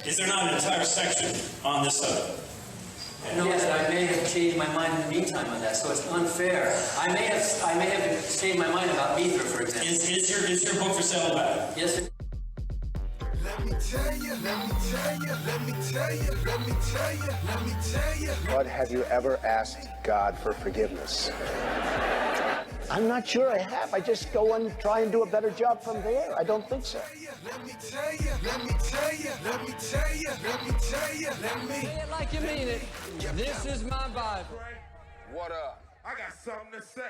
Is there not an entire section on this subject? Yes, I may have changed my mind in the meantime on that, so it's unfair. I may have changed my mind about Mithra, for example. Is your book for sale back? Yes, it Let me tell you, let me tell you, let me tell you, let me tell you, let me tell you. But have you ever asked God for forgiveness? I'm not sure I have. I just go and try and do a better job from there. I don't think so. Let me tell you, let me tell you, let me tell you, let me tell you, let me. Say it like you mean it. This is my Bible. What up? I got something to say.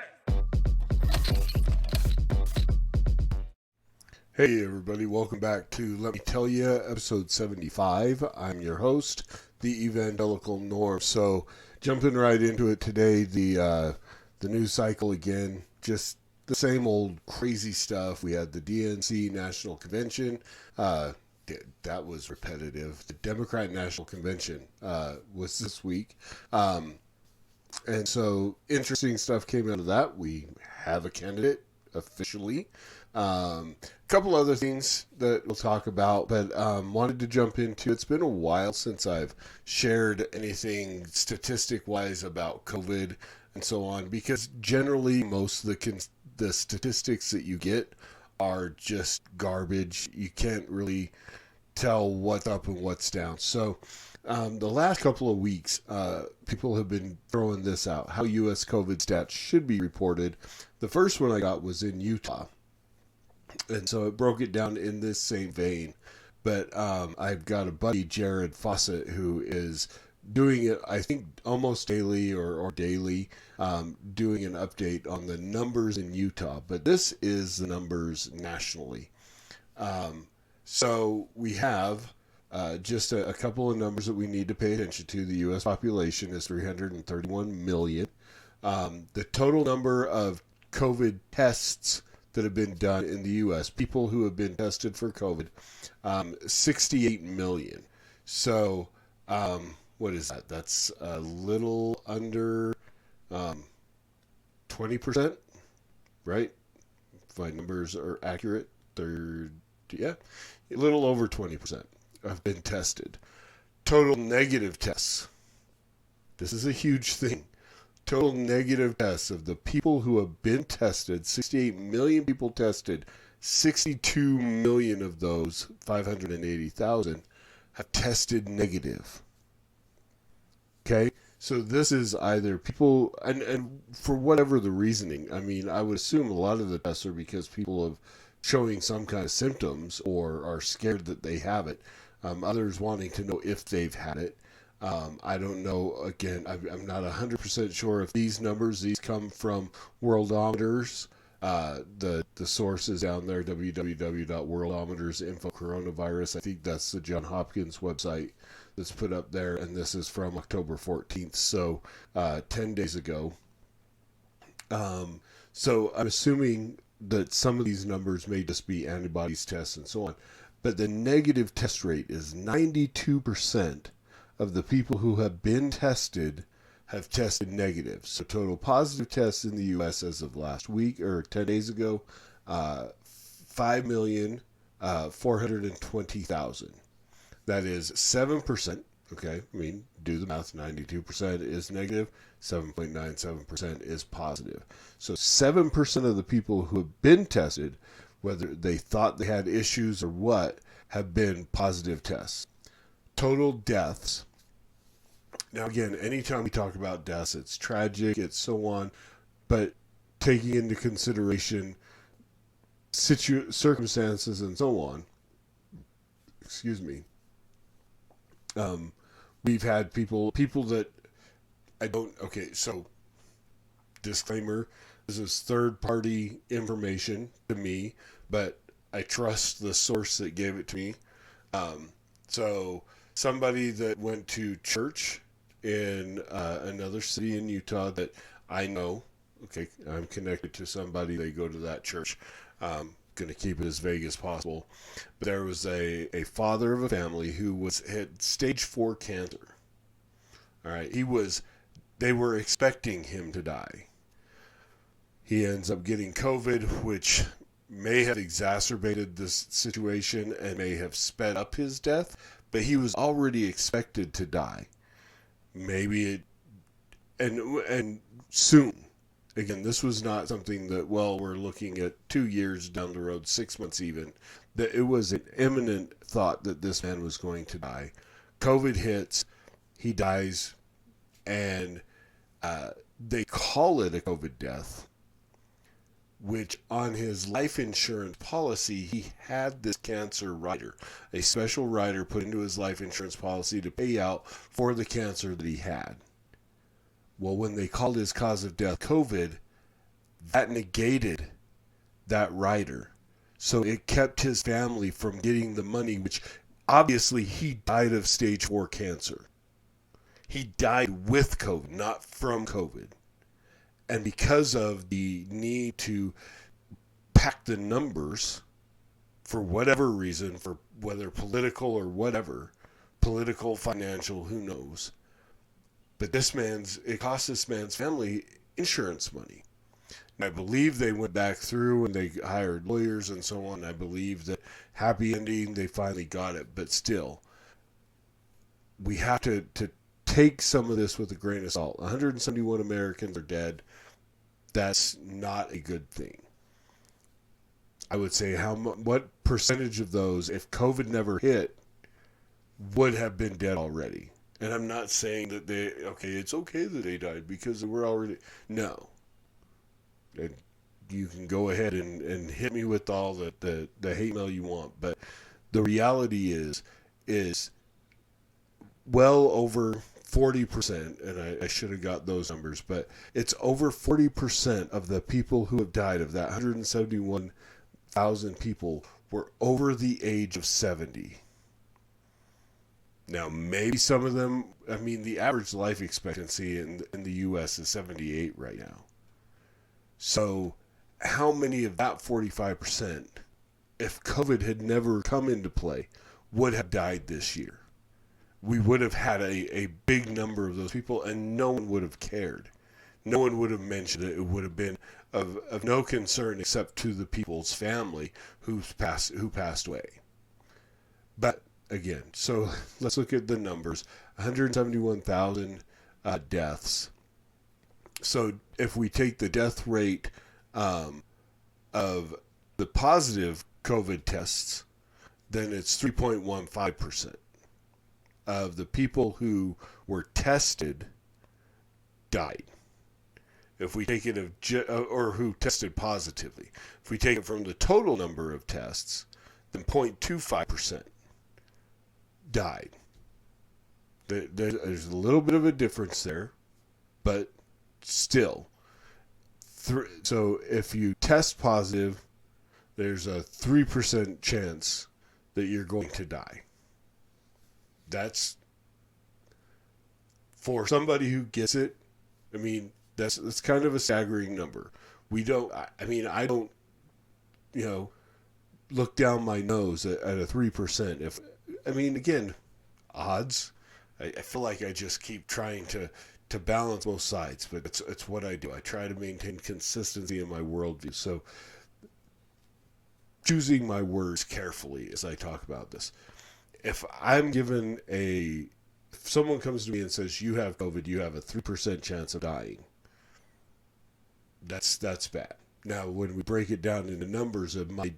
Hey everybody, welcome back to Let Me Tell You, episode 75. I'm your host, the Evangelical Norm. So, jumping right into it today, the news cycle again, just the same old crazy stuff. We had the DNC National Convention. That was repetitive. The Democrat National Convention was this week. And so, interesting stuff came out of that. We have a candidate officially. Couple other things that we'll talk about, but wanted to jump into. It's been a while since I've shared anything statistic-wise about COVID and so on, because generally most of the statistics that you get are just garbage. You can't really tell what's up and what's down. So the last couple of weeks, people have been throwing this out, how U.S. COVID stats should be reported. The first one I got was in Utah. And so it broke it down in this same vein. But I've got a buddy, Jared Fawcett, who is doing it, I think, almost daily or daily, doing an update on the numbers in Utah. But this is the numbers nationally. So we have just a couple of numbers that we need to pay attention to. The U.S. population is 331 million. The total number of COVID tests that have been done in the U.S., people who have been tested for COVID, 68 million. So, what is that? That's a little under 20%, right? If my numbers are accurate, a little over 20% have been tested. Total negative tests. This is a huge thing. Total negative tests of the people who have been tested, 68 million people tested, 62 million of those, 580,000, have tested negative. Okay? So this is either people, and for whatever the reasoning, I mean, I would assume a lot of the tests are because people are showing some kind of symptoms or are scared that they have it. Others wanting to know if they've had it. I don't know, again, I'm not 100% sure if these numbers, these come from Worldometers. The source is down there, www.worldometers.info coronavirus. I think that's the Johns Hopkins website that's put up there, and this is from October 14th, so 10 days ago. So I'm assuming that some of these numbers may just be antibodies tests and so on, but the negative test rate is 92%. Of the people who have been tested have tested negative. So total positive tests in the U.S. as of last week or 10 days ago, 5,420,000. That is 7%. Okay, I mean, do the math. 92% is negative. 7.97% is positive. So 7% of the people who have been tested, whether they thought they had issues or what, have been positive tests. Total deaths. Now, again, anytime we talk about deaths, it's tragic, it's so on, but taking into consideration circumstances and so on, we've had people that so disclaimer, this is third-party information to me, but I trust the source that gave it to me. So somebody that went to church in another city in Utah that I know, okay, I'm connected to somebody, they go to that church. Going to keep it as vague as possible. But there was a father of a family who had stage 4 cancer. All right, they were expecting him to die. He ends up getting COVID, which may have exacerbated this situation and may have sped up his death, but he was already expected to die. Maybe it, and soon. Again, this was not something that, well, we're looking at 2 years down the road, 6 months even. That it was an imminent thought that this man was going to die. COVID hits, he dies, and they call it a COVID death, which on his life insurance policy, he had this cancer rider, a special rider put into his life insurance policy to pay out for the cancer that he had. Well, when they called his cause of death COVID, that negated that rider. So it kept his family from getting the money, which obviously he died of stage 4 cancer. He died with COVID, not from COVID. And because of the need to pack the numbers for whatever reason, for whether political or whatever, political, financial, who knows. But it cost this man's family insurance money. And I believe they went back through and they hired lawyers and so on. I believe that happy ending, they finally got it. But still, we have to take some of this with a grain of salt. 171 Americans are dead. That's not a good thing. I would say what percentage of those, if COVID never hit, would have been dead already. And I'm not saying that it's okay that they died because we're already, no. And you can go ahead and hit me with all the hate mail you want, but the reality is well over 40%, and I should have got those numbers, but it's over 40% of the people who have died, of that 171,000 people, were over the age of 70. Now, maybe some of them, the average life expectancy in the U.S. is 78 right now. So, how many of that 45%, if COVID had never come into play, would have died this year? We would have had a big number of those people, and no one would have cared. No one would have mentioned it. It would have been of no concern except to the people's family who passed away. But again, so let's look at the numbers. 171,000 deaths. So if we take the death rate of the positive COVID tests, then it's 3.15%. Of the people who were tested died. If we take it or who tested positively, if we take it from the total number of tests, then 0.25% died. There's a little bit of a difference there, but still. So if you test positive, there's a 3% chance that you're going to die. That's, for somebody who gets it, that's kind of a staggering number. I don't, look down my nose at a 3%. Again, odds, I feel like I just keep trying to balance both sides, but it's what I do. I try to maintain consistency in my worldview. So, choosing my words carefully as I talk about this. If someone comes to me and says, you have COVID, you have a 3% chance of dying, that's bad. Now, when we break it down into numbers of my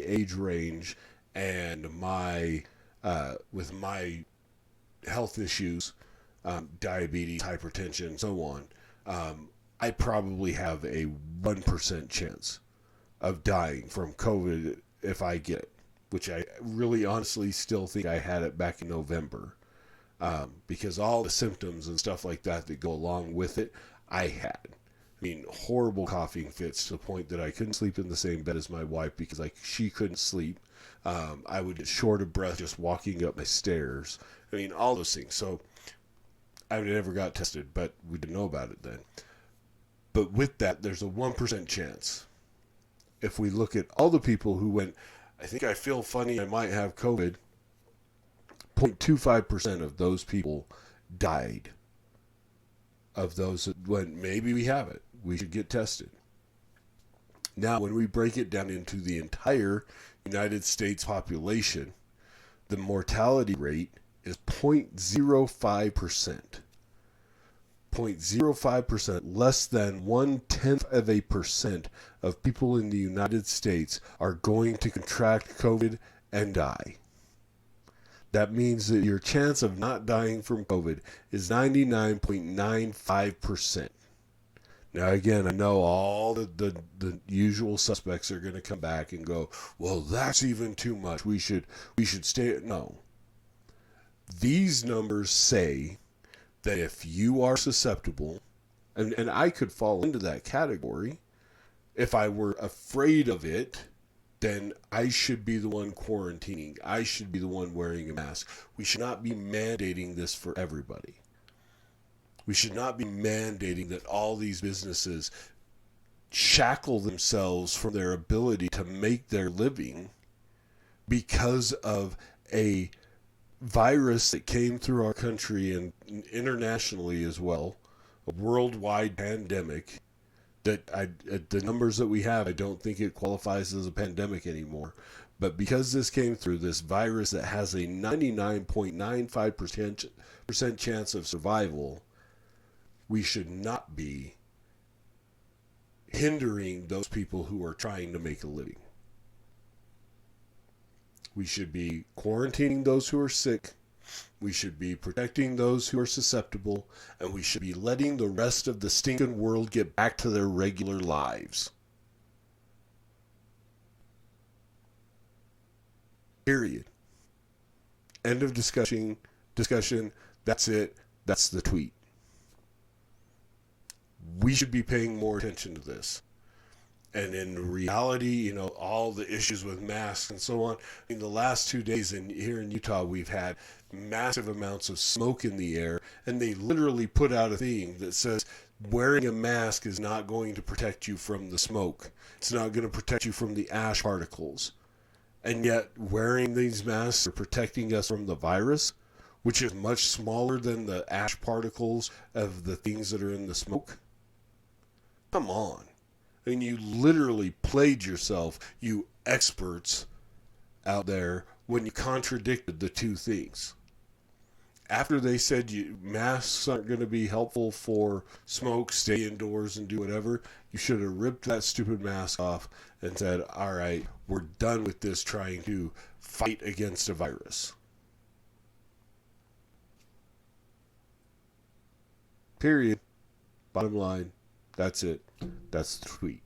age range and with my health issues, diabetes, hypertension, so on, I probably have a 1% chance of dying from COVID if I get it, which I really honestly still think I had it back in November, because all the symptoms and stuff like that go along with it, I had. Horrible coughing fits to the point that I couldn't sleep in the same bed as my wife because she couldn't sleep. I would get short of breath just walking up my stairs. All those things. So I never got tested, but we didn't know about it then. But with that, there's a 1% chance. If we look at all the people who went, I think I feel funny, I might have COVID, 0.25% of those people died. Of those that went, maybe we have it, we should get tested. Now, when we break it down into the entire United States population, the mortality rate is 0.05%. 0.05%, less than 0.1% of people in the United States are going to contract COVID and die. That means that your chance of not dying from COVID is 99.95%. Now, again, I know all the usual suspects are going to come back and go, well, that's even too much. We should stay. No. These numbers say that if you are susceptible, and I could fall into that category, if I were afraid of it, then I should be the one quarantining. I should be the one wearing a mask. We should not be mandating this for everybody. We should not be mandating that all these businesses shackle themselves from their ability to make their living because of a virus that came through our country and internationally as well, a worldwide pandemic that the numbers that we have, I don't think it qualifies as a pandemic anymore. But because this came through, this virus that has a 99.95% chance of survival, we should not be hindering those people who are trying to make a living. We should be quarantining those who are sick. We should be protecting those who are susceptible. And we should be letting the rest of the stinking world get back to their regular lives. Period. End of discussion. That's it. That's the tweet. We should be paying more attention to this. And in reality, all the issues with masks and so on. I mean, the last 2 days here in Utah, we've had massive amounts of smoke in the air. And they literally put out a thing that says wearing a mask is not going to protect you from the smoke. It's not going to protect you from the ash particles. And yet, wearing these masks are protecting us from the virus, which is much smaller than the ash particles of the things that are in the smoke. Come on. I mean, you literally played yourself, you experts out there, when you contradicted the two things. After they said masks aren't going to be helpful for smoke, stay indoors and do whatever, you should have ripped that stupid mask off and said, all right, we're done with this trying to fight against a virus. Period. Bottom line. That's it. That's the tweet.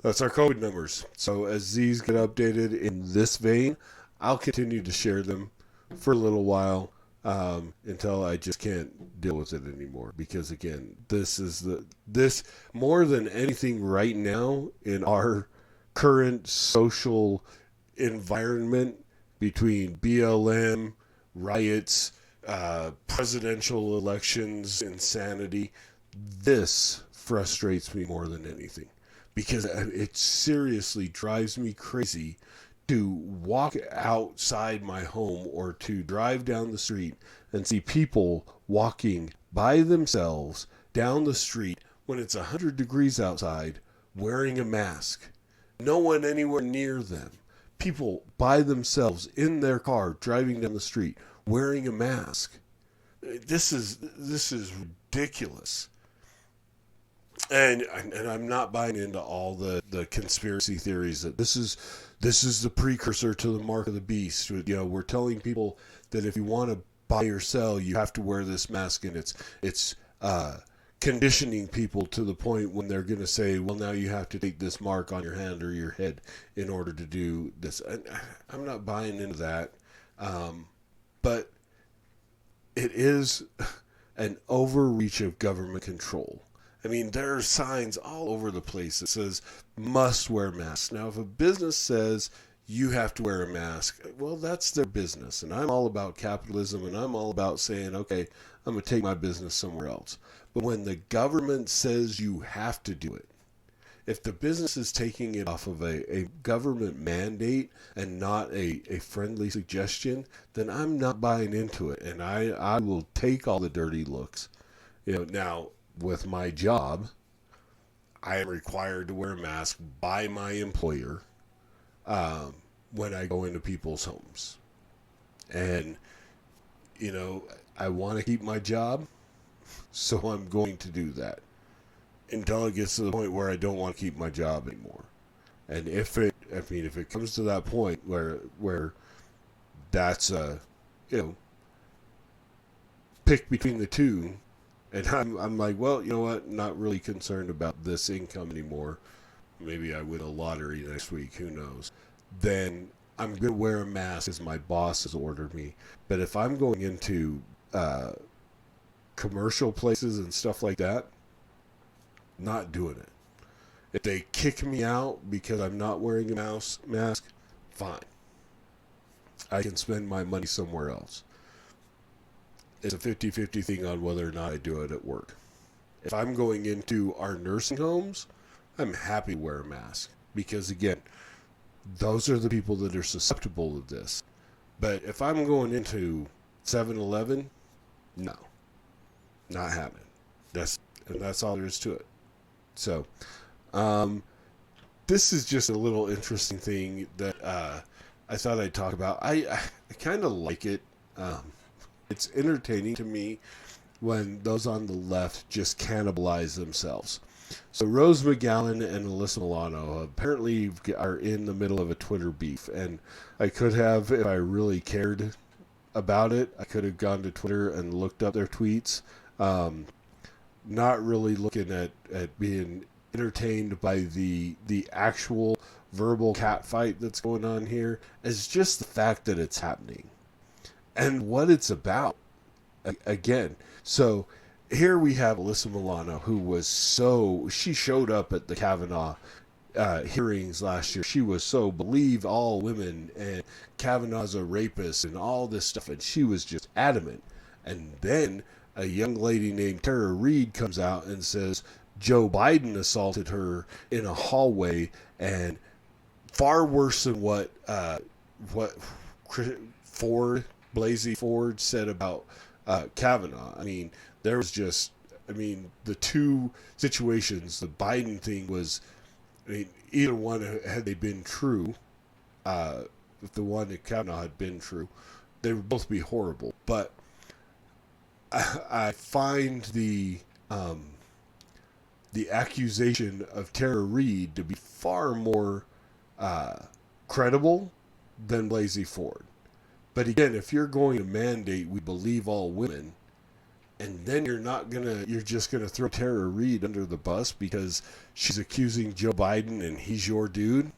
That's our COVID numbers. So as these get updated in this vein, I'll continue to share them for a little while until I just can't deal with it anymore. Because again, this more than anything right now in our current social environment between BLM, riots, presidential elections, insanity, this frustrates me more than anything, because it seriously drives me crazy to walk outside my home or to drive down the street and see people walking by themselves down the street when it's 100 degrees outside wearing a mask. No one anywhere near them. People by themselves in their car driving down the street wearing a mask. This is ridiculous. And I'm not buying into all the conspiracy theories that this is the precursor to the mark of the beast. We're telling people that if you want to buy or sell, you have to wear this mask, and it's conditioning people to the point when they're going to say, well, now you have to take this mark on your hand or your head in order to do this. I'm not buying into that. But it is an overreach of government control. I mean, there are signs all over the place that says must wear masks. Now, if a business says you have to wear a mask, well, that's their business. And I'm all about capitalism, and I'm all about saying, okay, I'm going to take my business somewhere else. But when the government says you have to do it, if the business is taking it off of a government mandate and not a friendly suggestion, then I'm not buying into it. And I will take all the dirty looks. Now, with my job, I am required to wear a mask by my employer when I go into people's homes. And, you know, I want to keep my job, so I'm going to do that until it gets to the point where I don't want to keep my job anymore. And if it comes to that point where that's pick between the two, and I'm like, well, you know what, not really concerned about this income anymore. Maybe I win a lottery next week, who knows? Then I'm going to wear a mask as my boss has ordered me. But if I'm going into commercial places and stuff like that, not doing it. If they kick me out because I'm not wearing a mask, fine. I can spend my money somewhere else. It's a 50-50 thing on whether or not I do it at work. If I'm going into our nursing homes, I'm happy to wear a mask. Because, again, those are the people that are susceptible to this. But if I'm going into 7-Eleven, no. Not happening. That's all there is to it. So, this is just a little interesting thing that I thought I'd talk about. I kind of like it. It's entertaining to me when those on the left just cannibalize themselves. So Rose McGowan and Alyssa Milano apparently are in the middle of a Twitter beef, and I could have, if I really cared about it, I could have gone to Twitter and looked up their tweets. Not really looking at being entertained by the actual verbal catfight that's going on here. It's just the fact that it's happening and what it's about. Again, so here we have Alyssa Milano, who she showed up at the Kavanaugh hearings last year. She was so believe all women and Kavanaugh's a rapist and all this stuff, and she was just adamant. And then a young lady named Tara Reid comes out and says Joe Biden assaulted her in a hallway, and far worse than what Blasey Ford said about Kavanaugh. I mean, there was just, the two situations. The Biden thing was, either one, had they been true, if the one that Kavanaugh had been true, they would both be horrible. But I find the accusation of Tara Reid to be far more credible than Blasey Ford. But again, if you're going to mandate we believe all women, and then you're just gonna throw Tara Reid under the bus because she's accusing Joe Biden and he's your dude.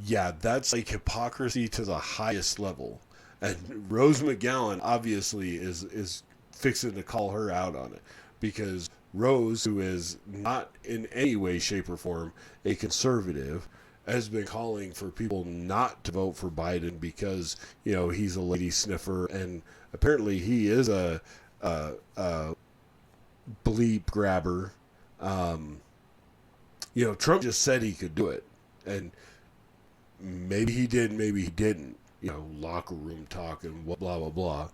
Yeah, that's like hypocrisy to the highest level. And Rose McGowan obviously is fixing to call her out on it, because Rose, who is not in any way, shape, or form a conservative, has been calling for people not to vote for Biden because, he's a lady sniffer, and apparently he is a bleep grabber. Trump just said he could do it, and maybe he did, maybe he didn't. Locker room talk and blah, blah, blah.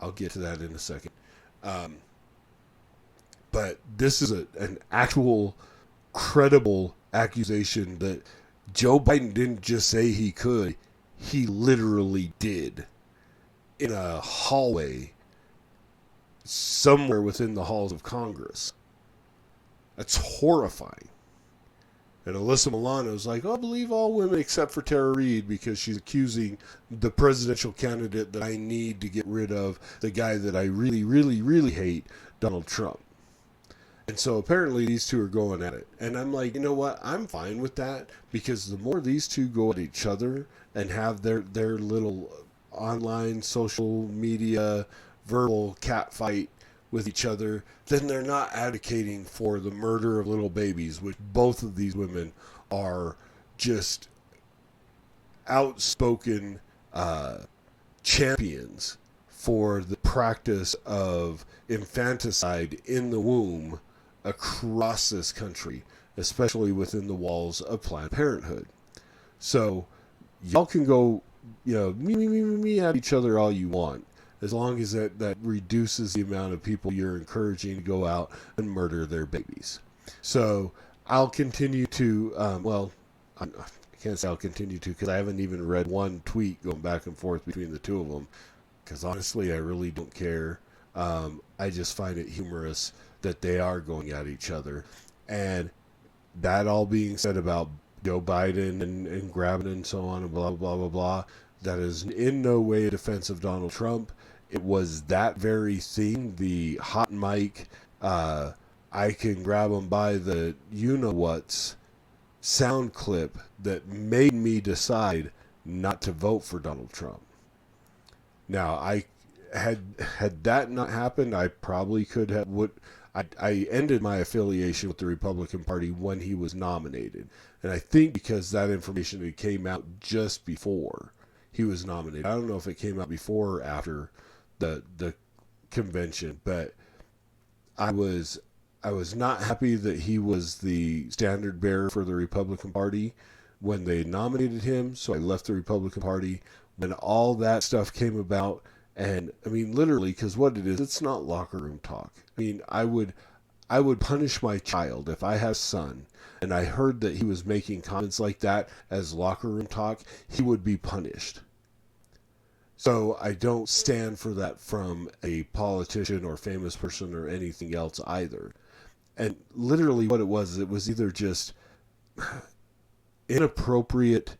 I'll get to that in a second. But this is an actual credible accusation that Joe Biden didn't just say he could. He literally did. In a hallway somewhere within the halls of Congress. That's horrifying. And Alyssa Milano's like, I believe all women except for Tara Reid because she's accusing the presidential candidate that I need to get rid of, the guy that I really, really, really hate, Donald Trump. And so apparently these two are going at it. And I'm like, you know what? I'm fine with that, because the more these two go at each other and have their little online social media verbal catfight with each other, then they're not advocating for the murder of little babies, which both of these women are just outspoken champions for the practice of infanticide in the womb across this country, especially within the walls of Planned Parenthood. So y'all can go, me at each other all you want, as long as that reduces the amount of people you're encouraging to go out and murder their babies. So I'll continue to, I can't say I'll continue to, because I haven't even read one tweet going back and forth between the two of them, because honestly I really don't care. I just find it humorous that they are going at each other. And that all being said about Joe Biden and grabbing and so on and blah, blah, blah, blah, that is in no way a defense of Donald Trump. It was that very thing, the hot mic, I can grab them by the you-know-whats sound clip, that made me decide not to vote for Donald Trump. Now, I had that not happened, I probably could have. I ended my affiliation with the Republican Party when he was nominated, and I think because that information had came out just before he was nominated. I don't know if it came out before or after the convention, but I was not happy that he was the standard bearer for the Republican Party when they nominated him, so I left the Republican Party when all that stuff came about. And I mean, literally, because what it is, it's not locker room talk. I mean, I would punish my child if I had a son and I heard that he was making comments like that as locker room talk. He would be punished. So I don't stand for that from a politician or famous person or anything else either. And literally what it was either just inappropriate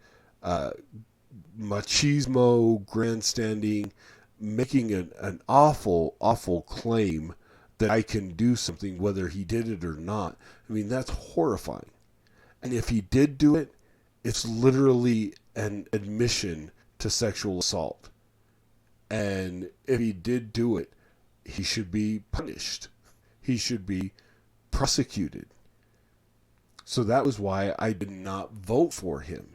machismo, grandstanding, making an awful, awful claim that I can do something whether he did it or not. I mean, that's horrifying. And if he did do it, it's literally an admission to sexual assault. And if he did do it, he should be punished. He should be prosecuted. So that was why I did not vote for him.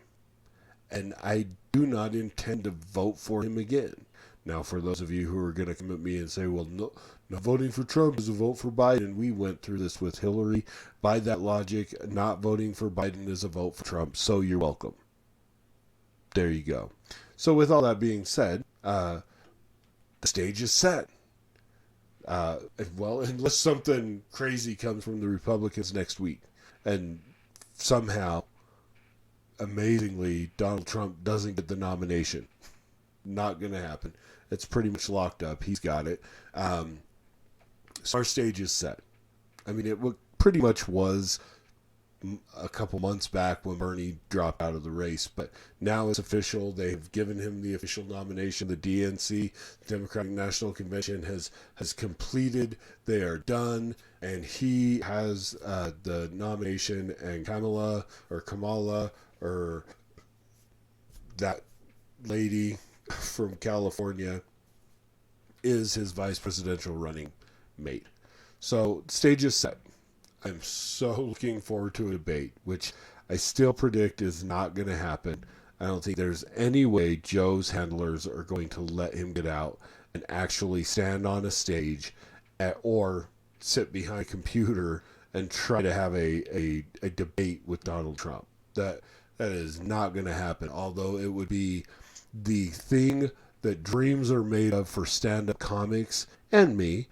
And I do not intend to vote for him again. Now, for those of you who are going to come at me and say, well, no, voting for Trump is a vote for Biden. We went through this with Hillary. By that logic, not voting for Biden is a vote for Trump. So you're welcome. There you go. So with all that being said, the stage is set. Well, unless something crazy comes from the Republicans next week, and somehow, amazingly, Donald Trump doesn't get the nomination. Not going to happen. It's pretty much locked up. He's got it. So our stage is set. I mean, it pretty much was a couple months back when Bernie dropped out of the race, but now it's official. They've given him the official nomination. The DNC, Democratic National Convention, has completed. They are done, and he has the nomination, and Kamala, or that lady from California is his vice presidential running mate. So stage is set. I'm so looking forward to a debate, which I still predict is not going to happen. I don't think there's any way Joe's handlers are going to let him get out and actually stand on a stage or sit behind a computer and try to have a debate with Donald Trump. That is not going to happen, although it would be the thing that dreams are made of for stand-up comics and me.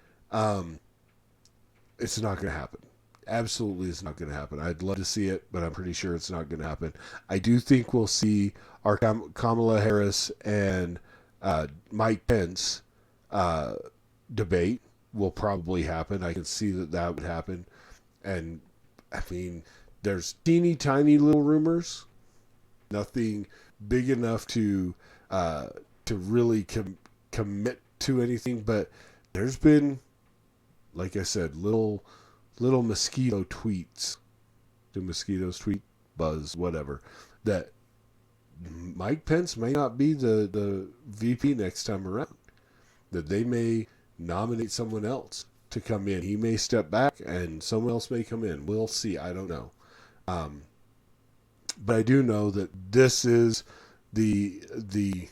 It's not going to happen. Absolutely, it's not going to happen. I'd love to see it, but I'm pretty sure it's not going to happen. I do think we'll see our Kamala Harris and Mike Pence debate will probably happen. I can see that would happen. And, I mean, there's teeny tiny little rumors. Nothing big enough to really commit to anything, but there's been, like I said, little mosquito tweets. Do mosquitoes tweet? Buzz, whatever. That Mike Pence may not be the VP next time around. That they may nominate someone else to come in. He may step back and someone else may come in. We'll see. I don't know. But I do know that this is the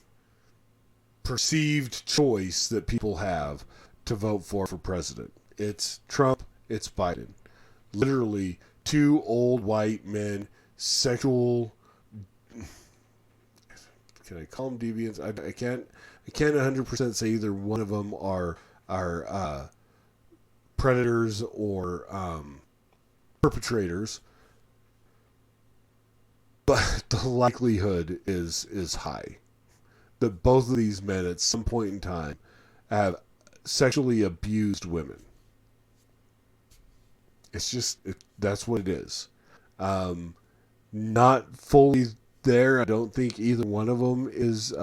perceived choice that people have to vote for president. It's Trump, it's Biden. Literally, two old white men, sexual. Can I call them deviants? I can't 100% say either one of them are predators or perpetrators. but the likelihood is high that both of these men at some point in time have sexually abused women. It's just, that's what it is. Not fully there. I don't think either one of them is,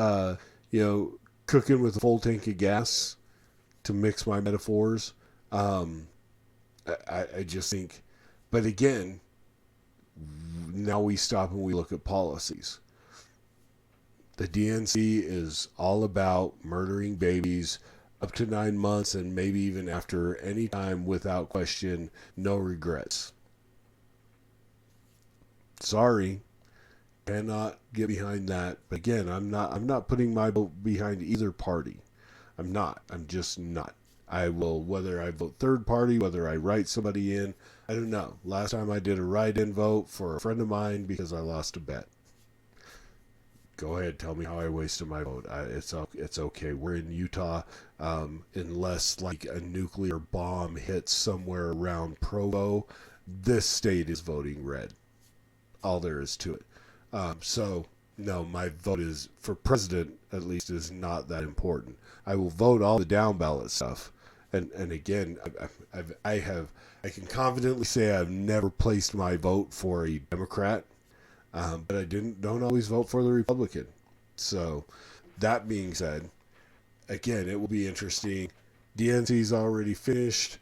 cooking with a full tank of gas, to mix my metaphors. I just think, but again, now we stop and we look at policies. The DNC is all about murdering babies up to 9 months and maybe even after, any time without question, no regrets. Sorry, cannot get behind that. But again, I'm not putting my vote behind either party. I'm just not. I will, whether I vote third party, whether I write somebody in, I don't know. Last time I did a write-in vote for a friend of mine because I lost a bet. Go ahead, tell me how I wasted my vote. It's okay. We're in Utah. Unless like a nuclear bomb hits somewhere around Provo, this state is voting red. All there is to it. So no, my vote is for president, at least, is not that important. I will vote all the down ballot stuff. And again, I can confidently say I've never placed my vote for a Democrat, but I don't always vote for the Republican. So that being said, again, it will be interesting. DNC's already finished.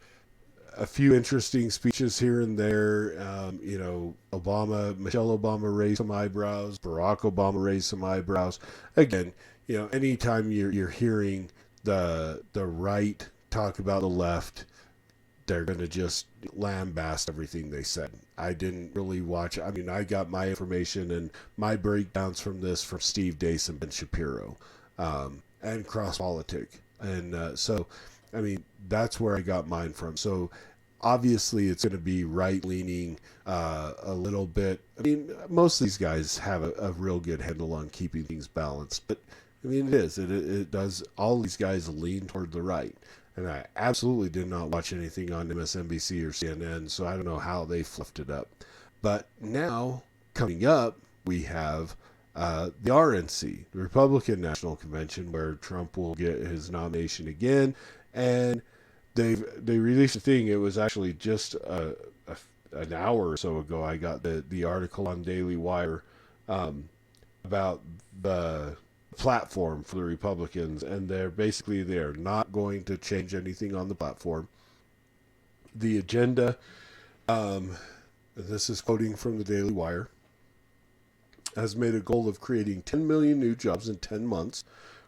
A few interesting speeches here and there. Michelle Obama raised some eyebrows. Barack Obama raised some eyebrows. Again, anytime you're hearing the right talk about the left, they're going to just lambast everything they said. I didn't really watch. I mean, I got my information and my breakdowns from this from Steve Deace and Ben Shapiro, and Cross Politic. And so, I mean, that's where I got mine from. So obviously it's going to be right-leaning a little bit. I mean, most of these guys have a real good handle on keeping things balanced. But, I mean, it is. It does. All these guys lean toward the right. And I absolutely did not watch anything on MSNBC or CNN, so I don't know how they fluffed it up. But now, coming up, we have the RNC, the Republican National Convention, where Trump will get his nomination again. And they released a thing. It was actually just an hour or so ago. I got the article on Daily Wire about the platform for the Republicans, and they're not going to change anything on the platform. The agenda, this is quoting from the Daily Wire, has made a goal of creating 10 million new jobs in 10 months,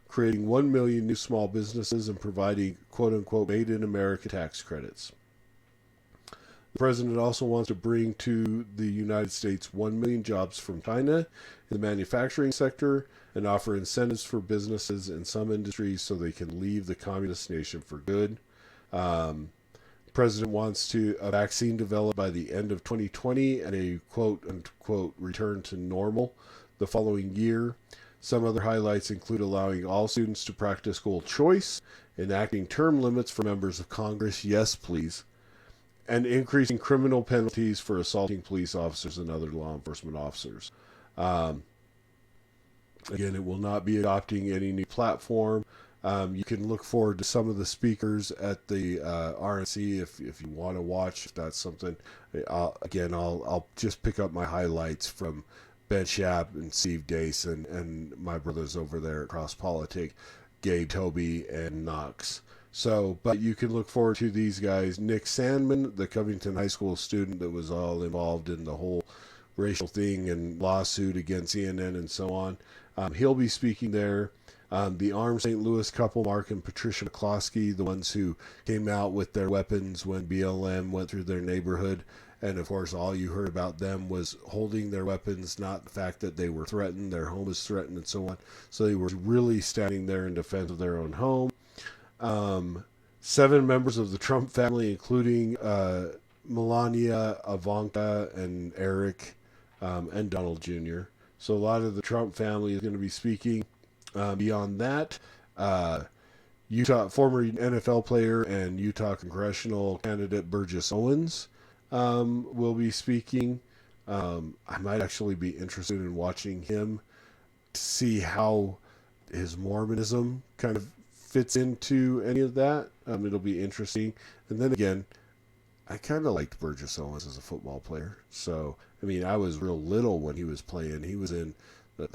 creating 1 million new small businesses, and providing quote-unquote made in America tax credits. The president also wants to bring to the United States 1 million jobs from China in the manufacturing sector and offer incentives for businesses in some industries so they can leave the communist nation for good. The president wants a vaccine developed by the end of 2020 and a quote-unquote return to normal the following year. Some other highlights include allowing all students to practice school choice, enacting term limits for members of Congress, yes please, and increasing criminal penalties for assaulting police officers and other law enforcement officers. Again, it will not be adopting any new platform. You can look forward to some of the speakers at the RNC if you want to watch. If that's something, I'll just pick up my highlights from Ben Shapp and Steve Deace and my brothers over there at Cross Politic, Gabe, Toby, and Knox. So, but you can look forward to these guys. Nick Sandman, the Covington High School student that was all involved in the whole racial thing and lawsuit against CNN and so on. He'll be speaking there. The armed St. Louis couple, Mark and Patricia McCloskey, the ones who came out with their weapons when BLM went through their neighborhood. And of course, all you heard about them was holding their weapons, not the fact that they were threatened, their home was threatened, and so on. So they were really standing there in defense of their own home. 7 members of the Trump family, including Melania, Ivanka, and Eric, and Donald Jr. So a lot of the Trump family is going to be speaking. Beyond that, Utah former NFL player and Utah congressional candidate Burgess Owens will be speaking. I might actually be interested in watching him to see how his Mormonism kind of fits into any of that. It'll be interesting. And then again, I kind of liked Burgess Owens as a football player. So, I mean, I was real little when he was playing. He was in the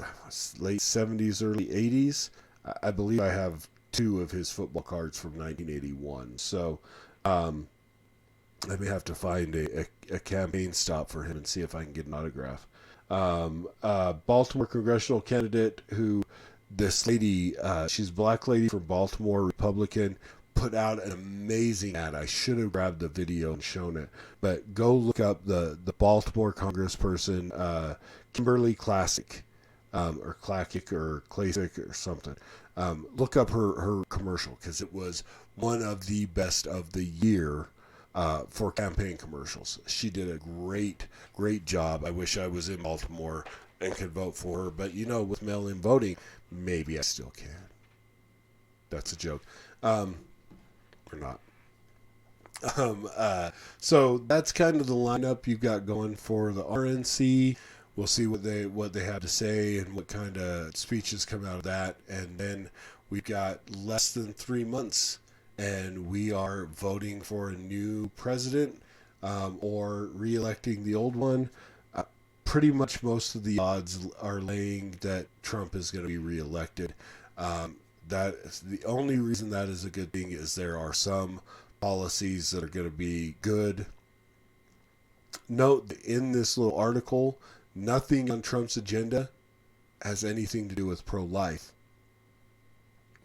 late 70s, early 80s. I believe I have 2 of his football cards from 1981. So, I may have to find a campaign stop for him and see if I can get an autograph. Baltimore congressional candidate who this lady, she's a black lady from Baltimore, Republican, put out an amazing ad. I should have grabbed the video and shown it, but go look up the Baltimore congressperson, Kimberly Classic, or Classic or Classic or something. Look up her commercial because it was one of the best of the year for campaign commercials. She did a great job. I wish I was in Baltimore and could vote for her, but with mail-in voting, maybe I still can. That's a joke. Or not. So that's kind of the lineup you've got going for the RNC. We'll see what they have to say and what kind of speeches come out of that. And then we've got less than 3 months, and we are voting for a new president or re-electing the old one. Pretty much most of the odds are laying that Trump is going to be re-elected. That is the only reason that is a good thing is there are some policies that are going to be good. Note in this little article, nothing on Trump's agenda has anything to do with pro-life.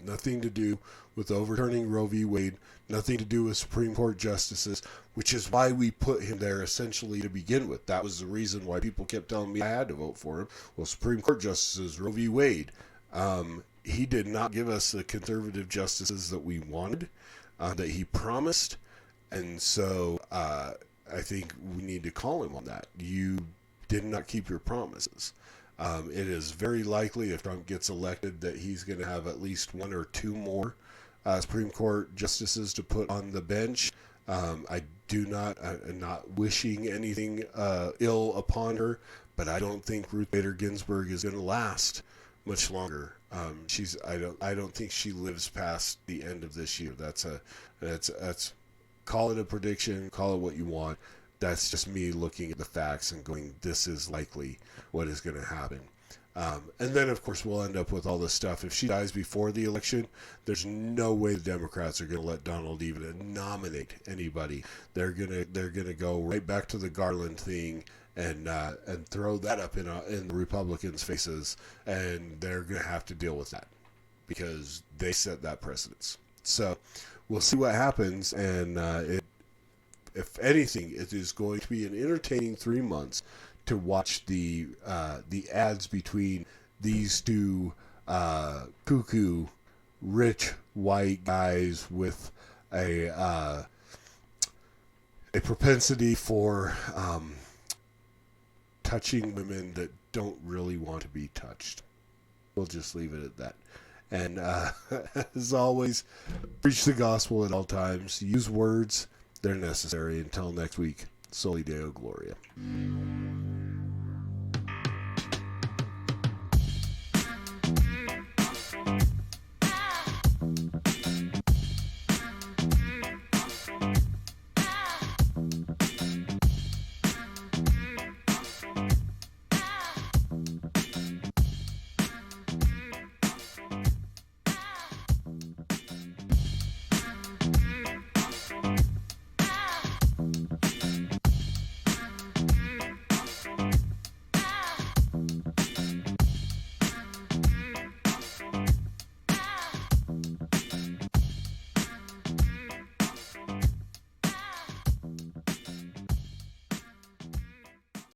Nothing to do with overturning Roe v. Wade. Nothing to do with Supreme Court justices, which is why we put him there essentially to begin with. That was the reason why people kept telling me I had to vote for him. Well, Supreme Court justices, Roe v. Wade. He did not give us the conservative justices that we wanted, that he promised. And so I think we need to call him on that. You did not keep your promises. It is very likely if Trump gets elected that he's going to have at least 1 or 2 more Supreme Court justices to put on the bench. I'm not wishing anything ill upon her, but I don't think Ruth Bader Ginsburg is going to last much longer. I don't think she lives past the end of this year. That's call it a prediction, call it what you want. That's just me looking at the facts and going, this is likely what is going to happen. And then, of course, we'll end up with all this stuff. If she dies before the election, there's no way the Democrats are going to let Donald even nominate anybody. They're gonna go right back to the Garland thing and throw that up in the Republicans' faces, and they're going to have to deal with that because they set that precedence. So we'll see what happens, and if anything, it is going to be an entertaining 3 months to watch the ads between these 2 cuckoo rich white guys with a propensity for touching women that don't really want to be touched. We'll just leave it at that. And as always, preach the gospel at all times. Use words. They're necessary. Until next week, Soli Deo Gloria.